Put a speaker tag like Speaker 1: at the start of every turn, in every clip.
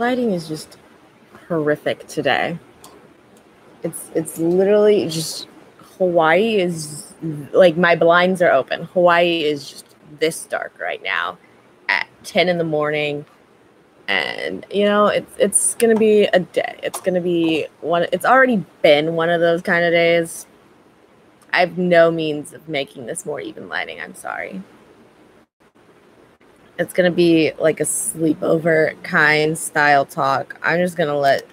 Speaker 1: lighting is just horrific today. It's literally just Hawaii is like my blinds are open. Hawaii is just this dark right now at 10 in the morning. And you know, it's gonna be a day. It's gonna be one. It's already been one of those kind of days. I have no means of making this more even lighting. I'm sorry. It's gonna be like a sleepover kind style talk. I'm just gonna let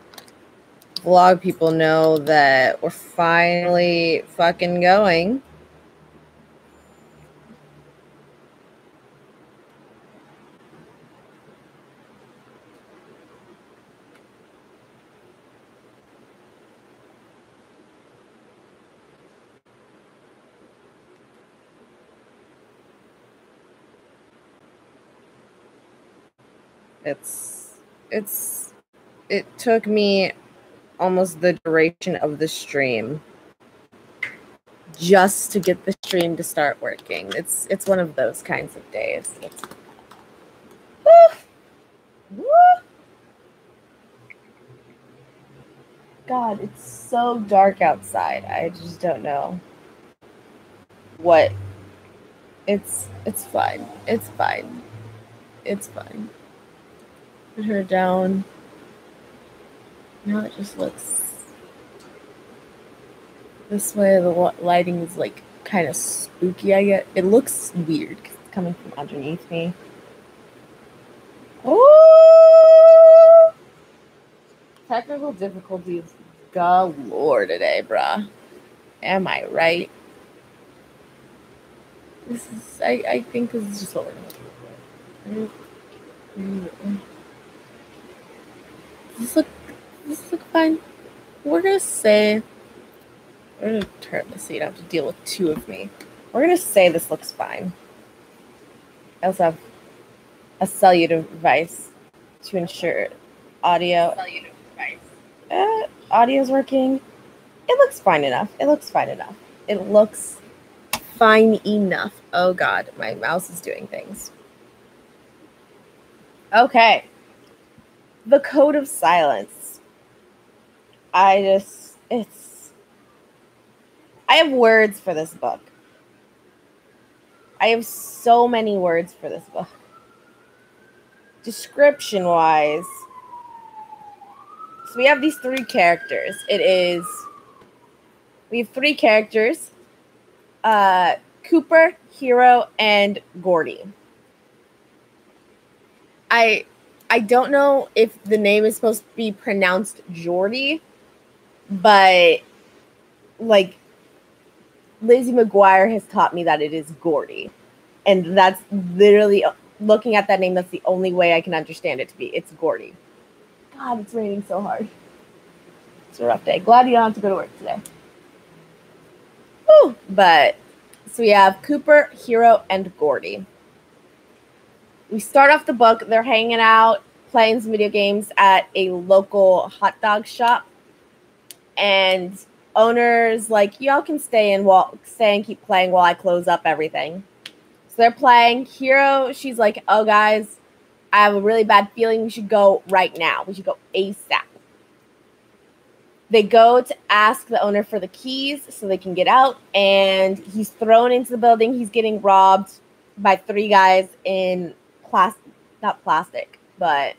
Speaker 1: vlog people know that we're finally fucking going. It took me almost the duration of the stream just to get the stream to start working. It's one of those kinds of days. Woo! God, it's so dark outside. I just don't know what. It's fine. It's fine. It's fine. Put her down. Now it just looks this way. The lighting is like kind of spooky. It looks weird because it's coming from underneath me. Oh, technical difficulties galore today, bruh. Am I right? I think this is just what we're gonna do. Does this look fine? We're gonna turn the seat. I have to deal with two of me. We're gonna say this looks fine. I also have a cellular device to ensure audio. Audio's working. It looks fine enough. It looks fine enough. Oh God, my mouse is doing things. Okay. The Code of Silence. I have words for this book. I have so many words for this book. Description-wise, so we have these three characters. We have three characters. Cooper, Hero, and Gordy. I don't know if the name is supposed to be pronounced Jordy, but like Lizzie McGuire has taught me that it is Gordy. And that's literally, looking at that name, that's the only way I can understand it to be. It's Gordy. God, it's raining so hard. It's a rough day. Glad you don't have to go to work today. Woo! But, so we have Cooper, Hero, and Gordy. We start off the book. They're hanging out, playing some video games at a local hot dog shop. And owner's like, y'all can stay and keep playing while I close up everything. So they're playing. Hero, she's like, oh, guys, I have a really bad feeling. We should go right now. We should go ASAP. They go to ask the owner for the keys so they can get out. And he's thrown into the building. He's getting robbed by three guys in not plastic, but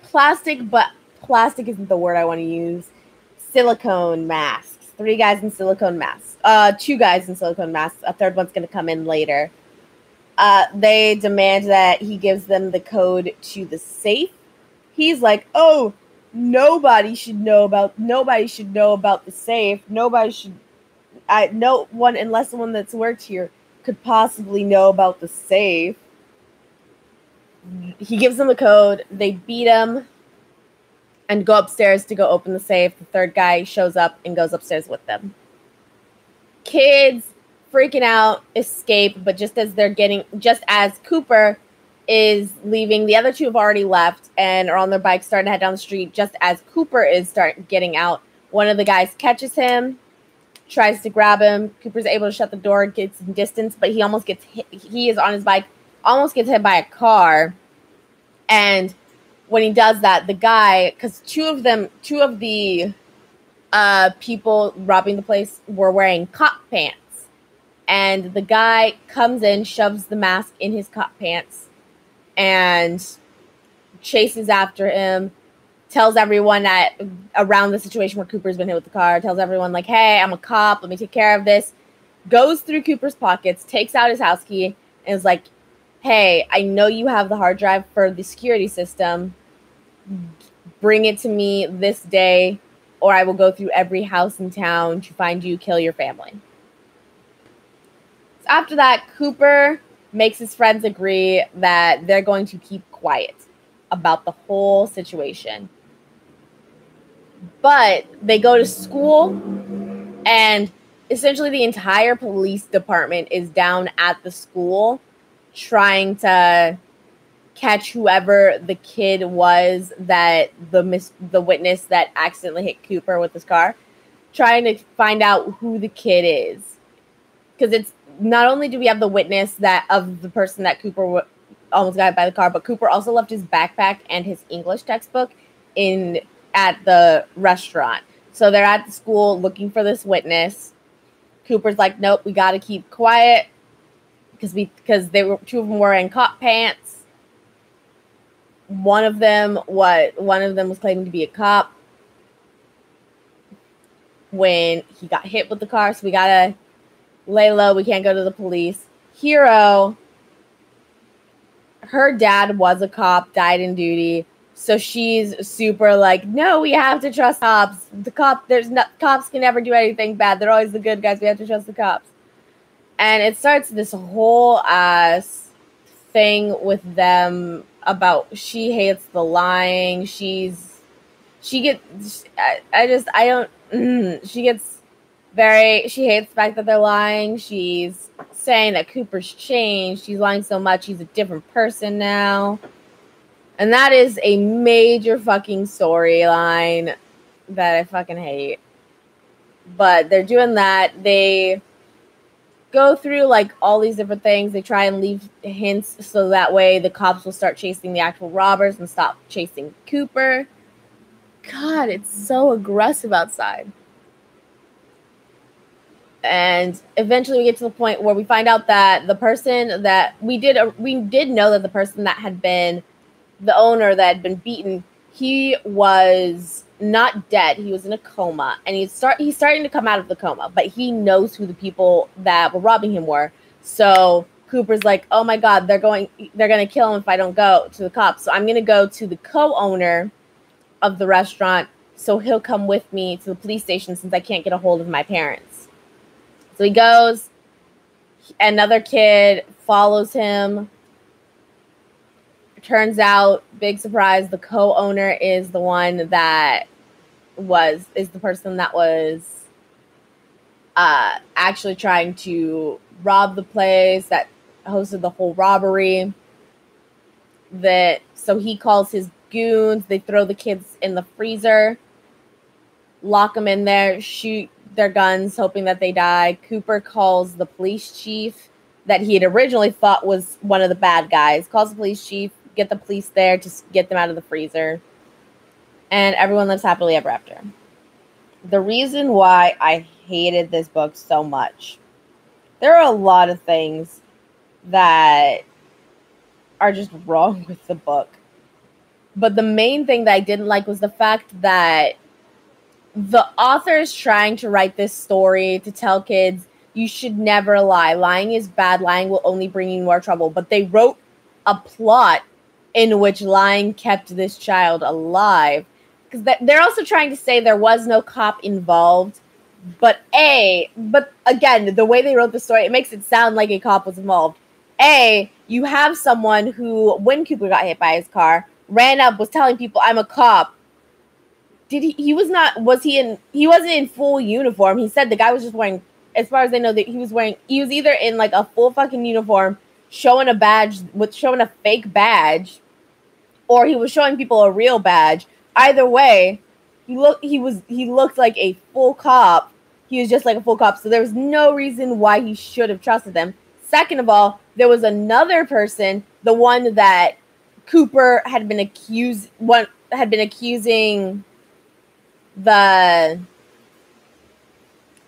Speaker 1: plastic, but plastic isn't the word I want to use. Silicone masks. Three guys in silicone masks. Two guys in silicone masks. A third one's going to come in later. They demand that he gives them the code to the safe. He's like, oh, nobody should know about the safe. No one, unless the one that's worked here, could possibly know about the safe. He gives them the code. They beat him and go upstairs to go open the safe. The third guy shows up and goes upstairs with them. Kids freaking out, escape, but just as Cooper is leaving, the other two have already left and are on their bikes starting to head down the street. Just as Cooper is getting out, one of the guys catches him, tries to grab him. Cooper's able to shut the door, gets some distance, but he almost gets hit. He is on his bike, almost gets hit by a car. And when he does that, the guy, because two of the people robbing the place were wearing cop pants. And the guy comes in, shoves the mask in his cop pants, and chases after him, tells everyone that around the situation where Cooper's been hit with the car, tells everyone, like, hey, I'm a cop, let me take care of this. Goes through Cooper's pockets, takes out his house key, and is like, hey, I know you have the hard drive for the security system. Bring it to me this day, or I will go through every house in town to find you, kill your family. So after that, Cooper makes his friends agree that they're going to keep quiet about the whole situation. But they go to school, and essentially the entire police department is down at the school trying to catch whoever the kid was that the witness that accidentally hit Cooper with his car, trying to find out who the kid is. Because it's not only do we have the witness that of the person that Cooper almost got hit by the car, but Cooper also left his backpack and his English textbook at the restaurant. So they're at the school looking for this witness. Cooper's like, nope, we got to keep quiet because two of them were in cop pants. One of them was claiming to be a cop when he got hit with the car, so we gotta lay low. We can't go to the police. Hero, her dad was a cop, died in duty, so she's super like, no, we have to trust cops. Cops can never do anything bad. They're always the good guys. We have to trust the cops. And it starts this whole ass thing with them about she hates the lying. She hates the fact that they're lying. She's saying that Cooper's changed. She's lying so much. He's a different person now. And that is a major fucking storyline that I fucking hate. But they're doing that. They go through like all these different things. They try and leave hints so that way the cops will start chasing the actual robbers and stop chasing Cooper. God, it's so aggressive outside. And eventually we get to the point where we find out that the person that we did know that the person that had been the owner that had been beaten, he was not dead. He was in a coma, and he's starting to come out of the coma, but he knows who the people that were robbing him were. So Cooper's like, oh my God, they're going to kill him if I don't go to the cops. So I'm going to go to the co-owner of the restaurant so he'll come with me to the police station since I can't get a hold of my parents. So he goes. Another kid follows him. Turns out, big surprise, the co-owner is the one that is the person that was actually trying to rob the place, that hosted the whole robbery. So he calls his goons. They throw the kids in the freezer, lock them in there, shoot their guns, hoping that they die. Cooper calls the police chief that he had originally thought was one of the bad guys. Calls the police chief, get the police there to get them out of the freezer. And everyone lives happily ever after. The reason why I hated this book so much, there are a lot of things that are just wrong with the book. But the main thing that I didn't like was the fact that the author is trying to write this story to tell kids, you should never lie. Lying is bad. Lying will only bring you more trouble. But they wrote a plot in which lying kept this child alive. Because they're also trying to say there was no cop involved. But again, the way they wrote the story, it makes it sound like a cop was involved. You have someone who, when Cooper got hit by his car, ran up, was telling people, I'm a cop. He wasn't in full uniform. He said the guy was just wearing, as far as I know, that he was either in like a full fucking uniform, showing a fake badge, or he was showing people a real badge. Either way, he looked like a full cop. He was just like a full cop. So there was no reason why he should have trusted them. Second of all, there was another person, the one that Cooper had been accusing there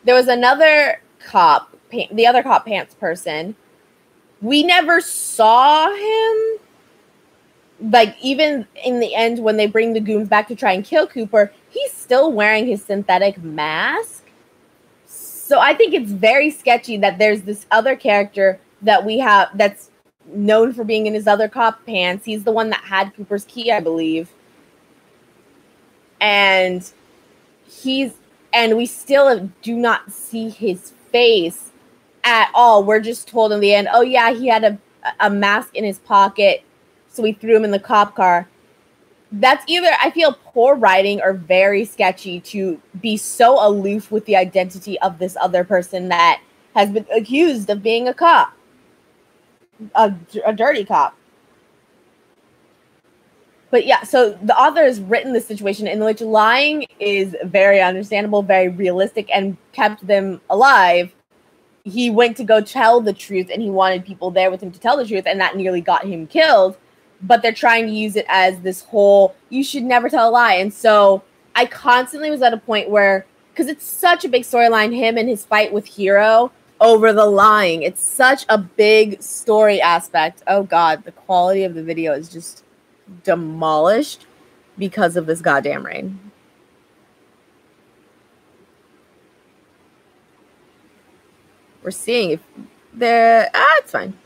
Speaker 1: was another cop, the other cop pants person. We never saw him. Like, even in the end, when they bring the goons back to try and kill Cooper, he's still wearing his synthetic mask. So I think it's very sketchy that there's this other character that we have that's known for being in his other cop pants. He's the one that had Cooper's key, I believe. And we still do not see his face at all. We're just told in the end, oh yeah, he had a mask in his pocket, so we threw him in the cop car. That's either, I feel, poor writing or very sketchy to be so aloof with the identity of this other person that has been accused of being a cop. A dirty cop. But yeah, so the author has written this situation in which lying is very understandable, very realistic, and kept them alive. He went to go tell the truth, and he wanted people there with him to tell the truth, and that nearly got him killed. But they're trying to use it as this whole, you should never tell a lie. And so I constantly was at a point where, because it's such a big storyline, him and his fight with Hero over the lying. It's such a big story aspect. Oh God, the quality of the video is just demolished because of this goddamn rain. We're seeing if it's fine.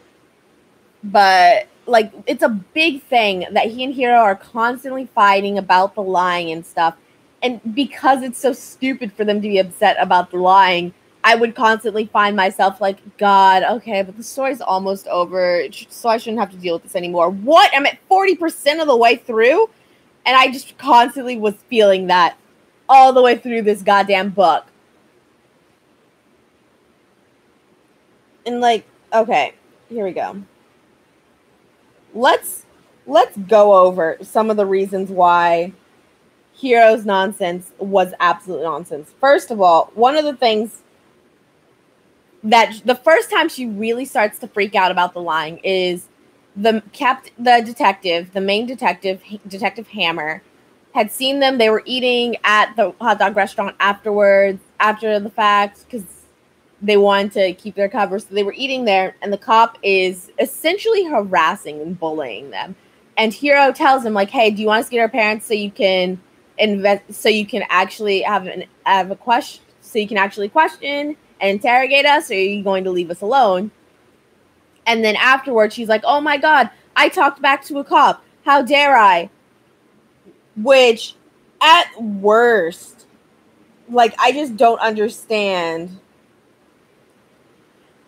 Speaker 1: But like, it's a big thing that he and Hero are constantly fighting about the lying and stuff. And because it's so stupid for them to be upset about the lying, I would constantly find myself like, God, okay, but the story's almost over, so I shouldn't have to deal with this anymore. What? I'm at 40% of the way through? And I just constantly was feeling that all the way through this goddamn book. And like, okay, here we go. Let's go over some of the reasons why Hero's nonsense was absolute nonsense. First of all, one of the things that the first time she really starts to freak out about the lying is the main detective, Detective Hammer, had seen them. They were eating at the hot dog restaurant after the fact, because they wanted to keep their cover. So they were eating there, and the cop is essentially harassing and bullying them. And Hero tells him, like, hey, do you want us to get our parents so you can actually have a question, so you can actually question and interrogate us, or are you going to leave us alone? And then afterwards, she's like, oh my God, I talked back to a cop. How dare I? Which, at worst, like, I just don't understand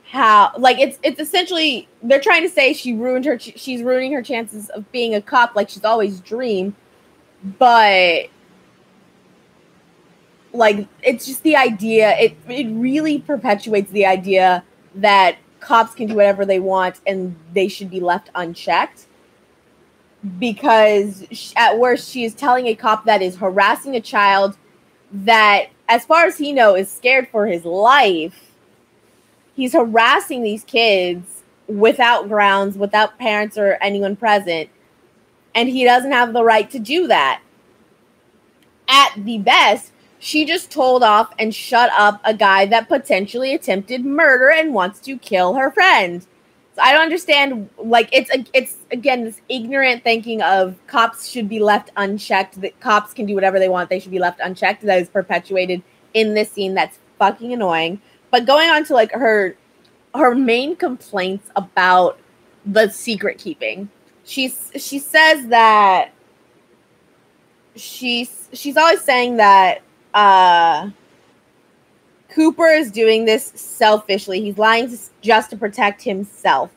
Speaker 1: how, like, it's essentially, they're trying to say she's ruining her chances of being a cop, like she's always dreamed. But like, it's just the idea, it really perpetuates the idea that cops can do whatever they want and they should be left unchecked. Because at worst, she is telling a cop that is harassing a child that, as far as he knows, is scared for his life. He's harassing these kids without grounds, without parents or anyone present, and he doesn't have the right to do that. At the best, she just told off and shut up a guy that potentially attempted murder and wants to kill her friend. So I don't understand, like, it's again, this ignorant thinking of cops should be left unchecked, that cops can do whatever they want, they should be left unchecked, that is perpetuated in this scene. That's fucking annoying. But going on to, like, her main complaints about the secret keeping, she says that she's always saying that Cooper is doing this selfishly. He's lying just to protect himself.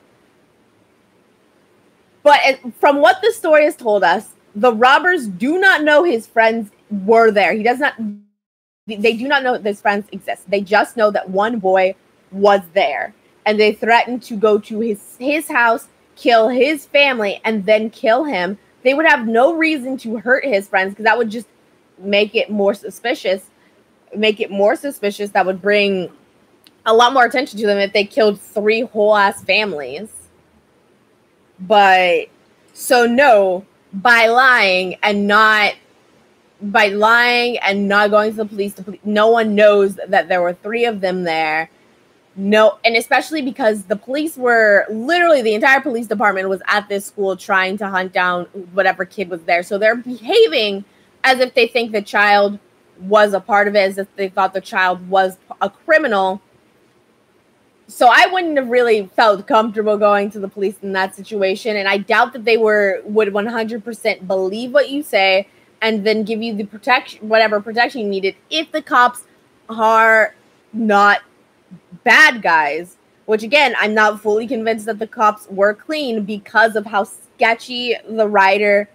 Speaker 1: But from what the story has told us, the robbers do not know his friends were there. They do not know that his friends exist. They just know that one boy was there. And they threatened to go to his house, kill his family, and then kill him. They would have no reason to hurt his friends, because that would just make it more suspicious. That would bring a lot more attention to them if they killed 3 whole ass families. But So no, by lying and not going to the police, no one knows that there were 3 of them there. No, and especially because the police were literally, the entire police department was at this school trying to hunt down whatever kid was there. So they're behaving as if they think the child was a part of it, as if they thought the child was a criminal. So I wouldn't have really felt comfortable going to the police in that situation. And I doubt that they would 100% believe what you say and then give you the protection, whatever protection you needed, if the cops are not bad guys. Which, again, I'm not fully convinced that the cops were clean because of how sketchy the writer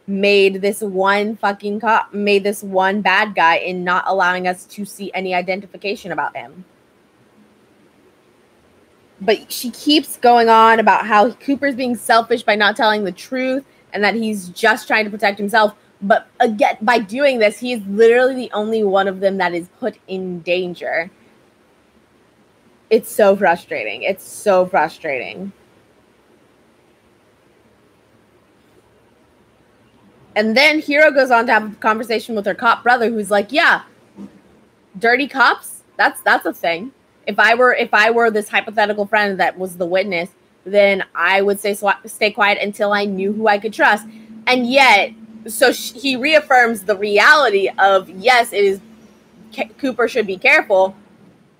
Speaker 1: made this one bad guy in not allowing us to see any identification about him. But she keeps going on about how Cooper's being selfish by not telling the truth and that he's just trying to protect himself. But again, by doing this, he is literally the only one of them that is put in danger. It's so frustrating. It's so frustrating. And then Hiro goes on to have a conversation with her cop brother, who's like, yeah, dirty cops, that's a thing. If I were this hypothetical friend that was the witness, then I would stay quiet until I knew who I could trust. And yet, so he reaffirms the reality of, yes, it is Cooper should be careful.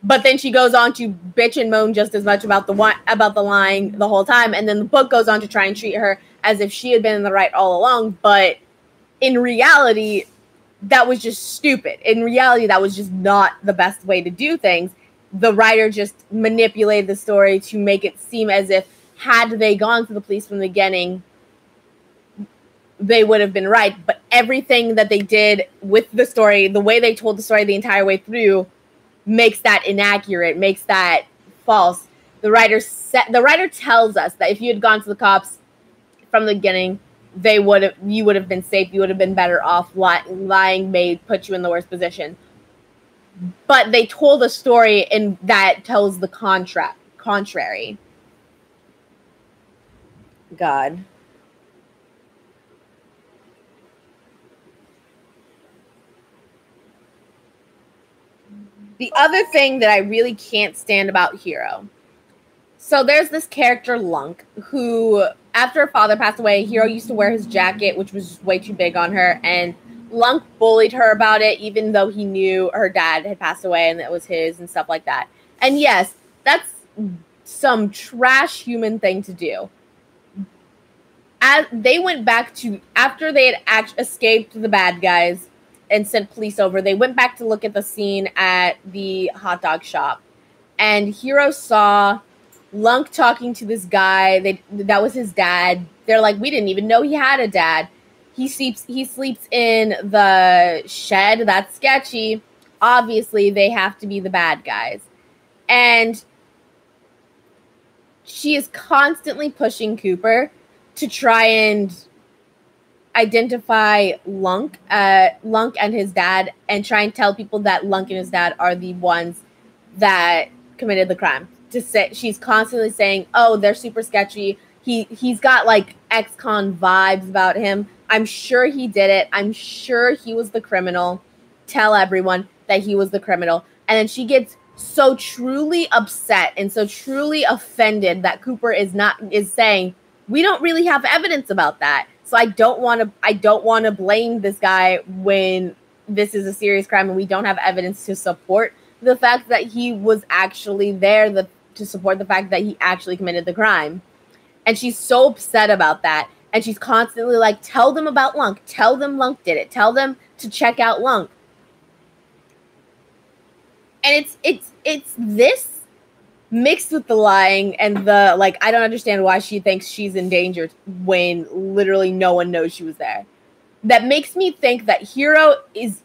Speaker 1: But then she goes on to bitch and moan just as much about the lying the whole time. And then the book goes on to try and treat her as if she had been in the right all along. But in reality, that was just stupid. In reality, that was just not the best way to do things. The writer just manipulated the story to make it seem as if had they gone to the police from the beginning, they would have been right. But everything that they did with the story, the way they told the story the entire way through, makes that inaccurate, makes that false. The writer tells us that if you had gone to the cops from the beginning, you would have been safe. You would have been better off. Lying may put you in the worst position. But they told a story and that tells the contrary. God. The other thing that I really can't stand about Hiro. So there's this character, Lunk, who, after her father passed away, Hiro used to wear his jacket, which was way too big on her, and Lunk bullied her about it, even though he knew her dad had passed away and it was his and stuff like that. And yes, that's some trash human thing to do. As they went back to, after they had escaped the bad guys and sent police over, they went back to look at the scene at the hot dog shop. And Hiro saw Lunk talking to this guy. That was his dad. They're like, we didn't even know he had a dad. He sleeps in the shed. That's sketchy. Obviously, they have to be the bad guys. And she is constantly pushing Cooper to try and identify Lunk and his dad, and try and tell people that Lunk and his dad are the ones that committed the crime. She's constantly saying, oh, they're super sketchy. He's got like ex-con vibes about him. I'm sure he did it. I'm sure he was the criminal. Tell everyone that he was the criminal. And then she gets so truly upset and so truly offended that Cooper is saying, we don't really have evidence about that. So I don't want to blame this guy when this is a serious crime and we don't have evidence to support the fact that he was actually there, to support the fact that he actually committed the crime. And she's so upset about that. And she's constantly like, tell them about Lunk. Tell them Lunk did it. Tell them to check out Lunk. And it's this mixed with the lying and the, like, I don't understand why she thinks she's in danger when literally no one knows she was there. That makes me think that Hiro is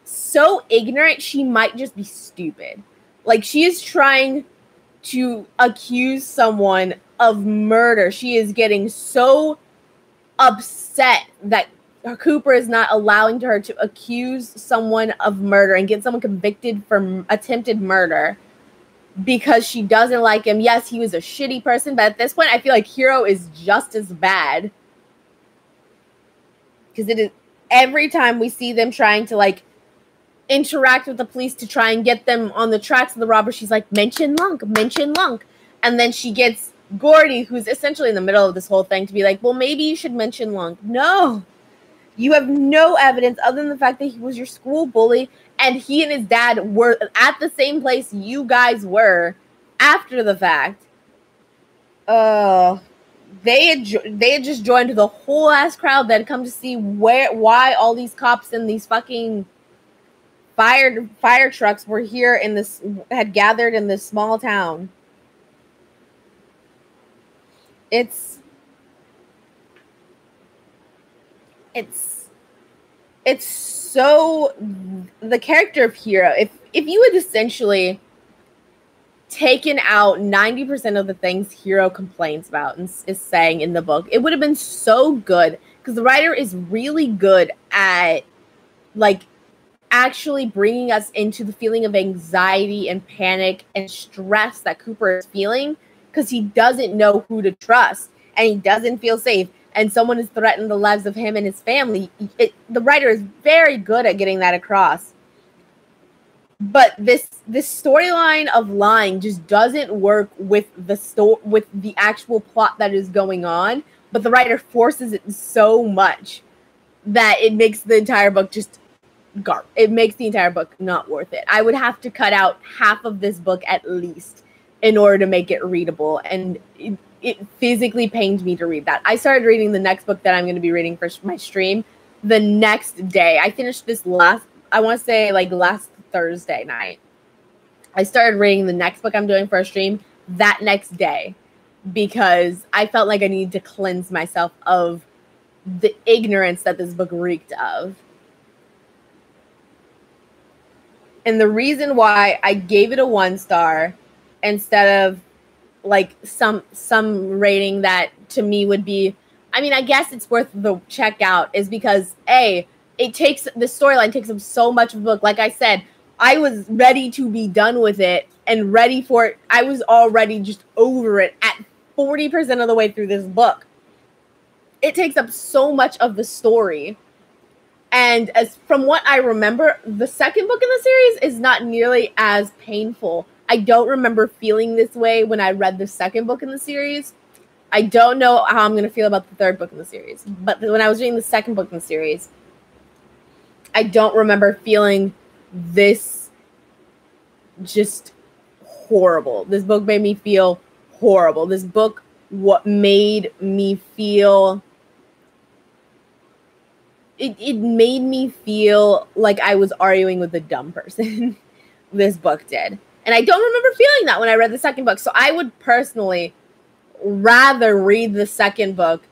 Speaker 1: so ignorant, she might just be stupid. Like, she is trying to accuse someone of murder. She is getting so upset that Cooper is not allowing her to accuse someone of murder and get someone convicted for attempted murder, because she doesn't like him. Yes, he was a shitty person, but at this point, I feel like Hiro is just as bad. Because it is every time we see them trying to like interact with the police to try and get them on the tracks of the robber, she's like, mention Lunk. And then she gets Gordy, who's essentially in the middle of this whole thing, to be like, well, maybe you should mention Lunk. No. You have no evidence other than the fact that he was your school bully, and he and his dad were at the same place you guys were after the fact. They had just joined the whole ass crowd that had come to see why all these cops and these fucking fire trucks were here had gathered in this small town. It's so the character of Hiro, if you had essentially taken out 90% of the things Hiro complains about and is saying in the book, it would have been so good, because the writer is really good at like actually bringing us into the feeling of anxiety and panic and stress that Cooper is feeling, because he doesn't know who to trust and he doesn't feel safe, and someone has threatened the lives of him and his family. The writer is very good at getting that across. But this storyline of lying just doesn't work with the actual plot that is going on. But the writer forces it so much that it makes the entire book just garbage. It makes the entire book not worth it. I would have to cut out half of this book at least in order to make it readable, and it physically pained me to read that. I started reading the next book that I'm going to be reading for my stream the next day. I finished this last Thursday night. I started reading the next book I'm doing for a stream that next day, because I felt like I needed to cleanse myself of the ignorance that this book reeked of. And the reason why I gave it a 1 star instead of like some rating that to me would be, I mean, I guess it's worth the checkout, is because the storyline takes up so much of the book. Like I said, I was ready to be done with it and ready for it. I was already just over it at 40% of the way through this book. It takes up so much of the story. And as from what I remember, the second book in the series is not nearly as painful. I don't remember feeling this way when I read the second book in the series. I don't know how I'm going to feel about the third book in the series. But when I was reading the second book in the series, I don't remember feeling this just horrible. This book made me feel horrible. This book made me feel... It made me feel like I was arguing with a dumb person. This book did. And I don't remember feeling that when I read the second book. So I would personally rather read the second book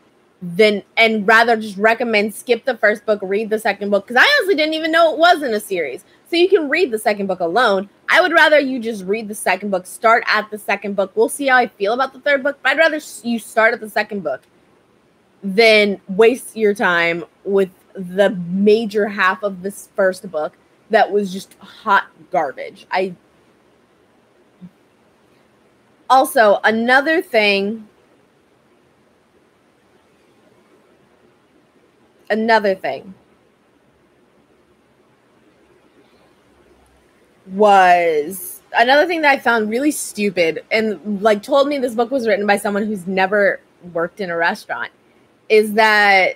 Speaker 1: and rather just recommend skip the first book, read the second book, because I honestly didn't even know it was in a series. So you can read the second book alone. I would rather you just read the second book, start at the second book. We'll see how I feel about the third book, but I'd rather you start at the second book than waste your time with the major half of this first book that was just hot garbage. Also, another thing that I found really stupid and like told me this book was written by someone who's never worked in a restaurant is that,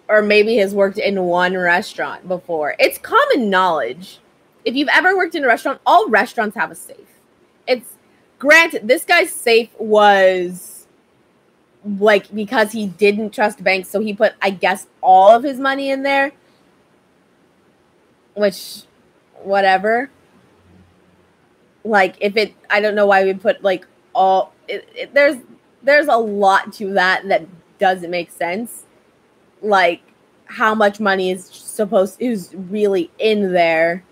Speaker 1: or maybe has worked in one restaurant before. It's common knowledge. If you've ever worked in a restaurant, all restaurants have a safe. It's granted, this guy's safe was like because he didn't trust banks, so he put, I guess, all of his money in there. Which, whatever. Like, if it, I don't know why we put like all. There's a lot to that doesn't make sense. Like how much money is really in there.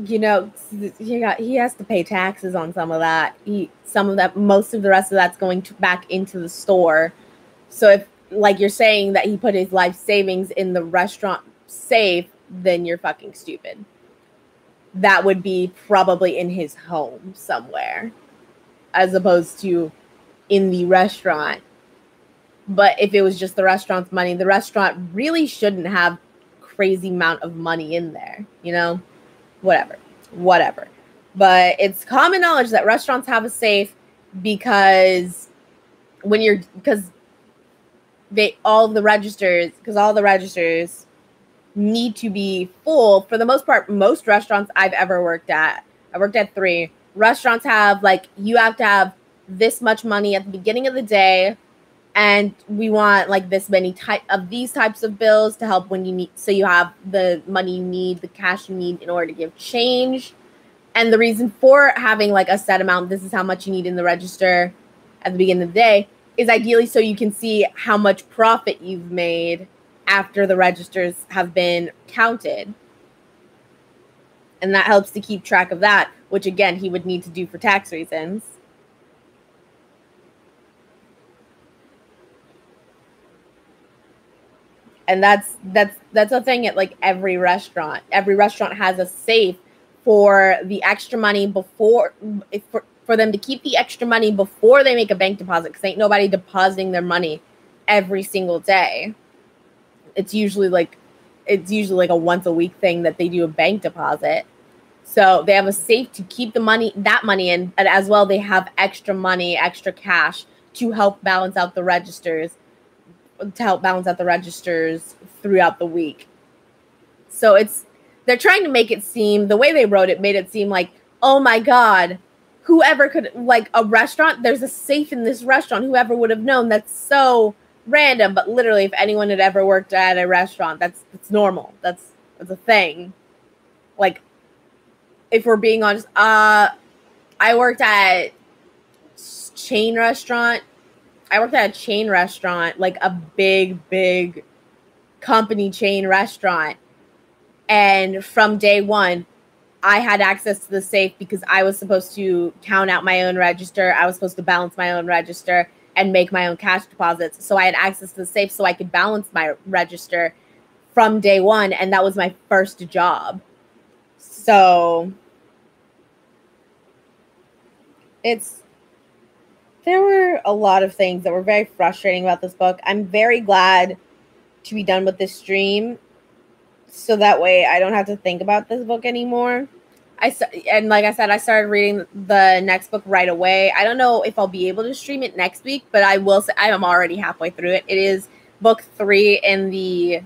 Speaker 1: You know, he has to pay taxes on some of that. Most of the rest of that's going back into the store. So if, like you're saying that he put his life savings in the restaurant safe, then you're fucking stupid. that would be probably in his home somewhere, as opposed to in the restaurant. But if it was just the restaurant's money, the restaurant really shouldn't have crazy amount of money in there, you know? Whatever. But it's common knowledge that restaurants have a safe because all the registers need to be full. For the most part, most restaurants I've ever worked at, I worked at 3 restaurants, have like, you have to have this much money at the beginning of the day, and we want like this many these types of bills to help when you need, so you have the money you need, the cash you need in order to give change. And the reason for having like a set amount, this is how much you need in the register at the beginning of the day, is ideally so you can see how much profit you've made after the registers have been counted. And that helps to keep track of that, which again, he would need to do for tax reasons. And that's a thing at like every restaurant. Every restaurant has a safe for the extra money for them to keep the extra money before they make a bank deposit, because ain't nobody depositing their money every single day. It's usually like a once a week thing that they do a bank deposit. So they have a safe to keep that money in, and as well they have extra money, extra cash to help balance out the registers, throughout the week. So they're trying to make it seem, the way they wrote it made it seem like, oh my God, whoever could, like a restaurant, there's a safe in this restaurant, whoever would have known. That's so random. But literally, if anyone had ever worked at a restaurant, that's normal. That's a thing. Like, if we're being honest, I worked at a chain restaurant, like a big company chain restaurant. And from day one, I had access to the safe because I was supposed to count out my own register. I was supposed to balance my own register and make my own cash deposits. So I had access to the safe so I could balance my register from day one. And that was my first job. So there were a lot of things that were very frustrating about this book. I'm very glad to be done with this stream, so that way I don't have to think about this book anymore. And like I said, I started reading the next book right away. I don't know if I'll be able to stream it next week, but I will say I am already halfway through it. It is book 3 in the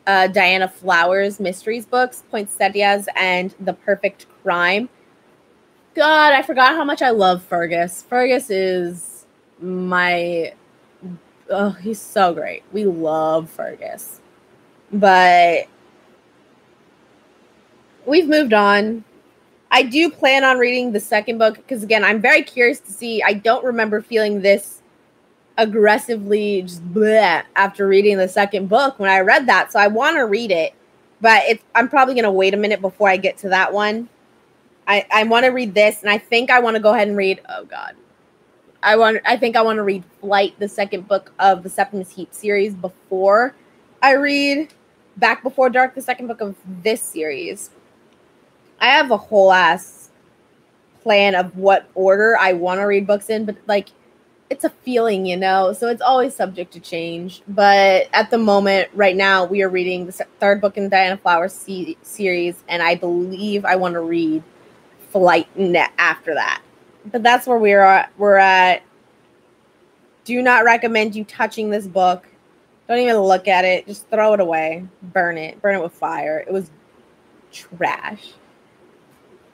Speaker 1: Diana Flowers mysteries books, Poinsettias and The Perfect Crime. God, I forgot how much I love Fergus. Fergus is he's so great. We love Fergus. But we've moved on. I do plan on reading the second book because, again, I'm very curious to see. I don't remember feeling this aggressively just bleh after reading the second book when I read that. So I want to read it, but I'm probably going to wait a minute before I get to that one. I want to read this, and I think I want to go ahead and read, oh God. I think I want to read Flight, the second book of the Septimus Heap series, before I read Back Before Dark, the second book of this series. I have a whole ass plan of what order I want to read books in, but like, it's a feeling, you know, so it's always subject to change. But at the moment, right now, we are reading the third book in the Diana Flowers series, and I believe I want to read Flight after that. But that's where we're at. Do not recommend you touching this book. Don't even look at it. Just throw it away. Burn it with fire. It was trash.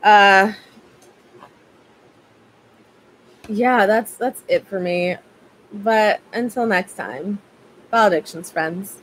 Speaker 1: Yeah, that's it for me. But until next time, valedictions, friends.